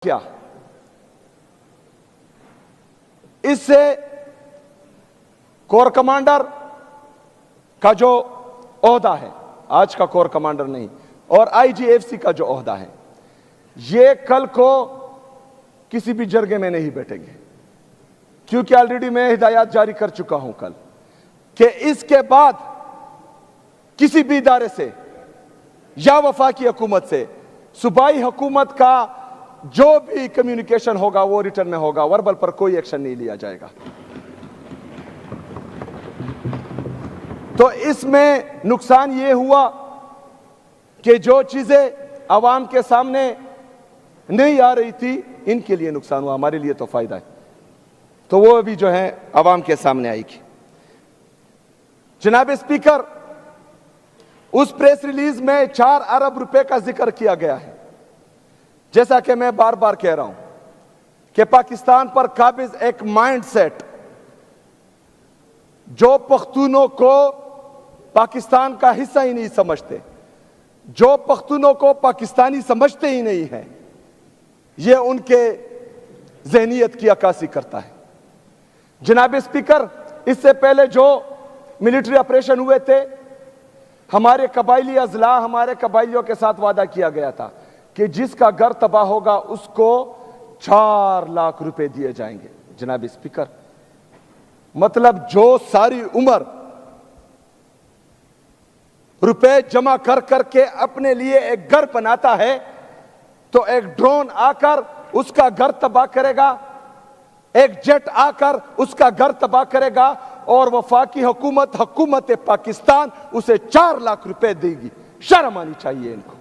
क्या इससे core commander का जो ओहदा है, आज का कोर कमांडर नहीं, और आईजीएफसी का जो ओहदा है, ये कल को किसी भी जरगे में नहीं बैठेंगे, क्योंकि ऑलरेडी मैं हिदायत जारी कर चुका हूं कल कि इसके बाद किसी भी इदारे से या वफाकी हुकूमत से सूबाई हुकूमत का जो भी कम्युनिकेशन होगा वो रिटर्न में होगा, वर्बल पर कोई एक्शन नहीं लिया जाएगा। तो इसमें नुकसान ये हुआ कि जो चीजें आवाम के सामने नहीं आ रही थी, इनके लिए नुकसान हुआ, हमारे लिए तो फायदा है। तो वो भी जो है आवाम के सामने आएगी। जनाब स्पीकर, उस प्रेस रिलीज में 4 अरब रुपए का जिक्र किया गया है। जैसा कि मैं बार बार कह रहा हूं कि पाकिस्तान पर काबिज एक माइंडसेट, जो पख्तूनों को पाकिस्तान का हिस्सा ही नहीं समझते, जो पख्तूनों को पाकिस्तानी समझते ही नहीं है, यह उनके जहनियत की अक्कासी करता है। जनाब स्पीकर, इससे पहले जो मिलिट्री ऑपरेशन हुए थे, हमारे कबायली अजला, हमारे कबायलियों के साथ वादा किया गया था कि जिसका घर तबाह होगा उसको 4 लाख रुपए दिए जाएंगे। जनाब स्पीकर, मतलब जो सारी उम्र रुपए जमा कर करके अपने लिए एक घर बनाता है, तो एक ड्रोन आकर उसका घर तबाह करेगा, एक जेट आकर उसका घर तबाह करेगा, और वफाकी हुकूमत पाकिस्तान उसे 4 लाख रुपए देगी। शर्म आनी चाहिए इनको।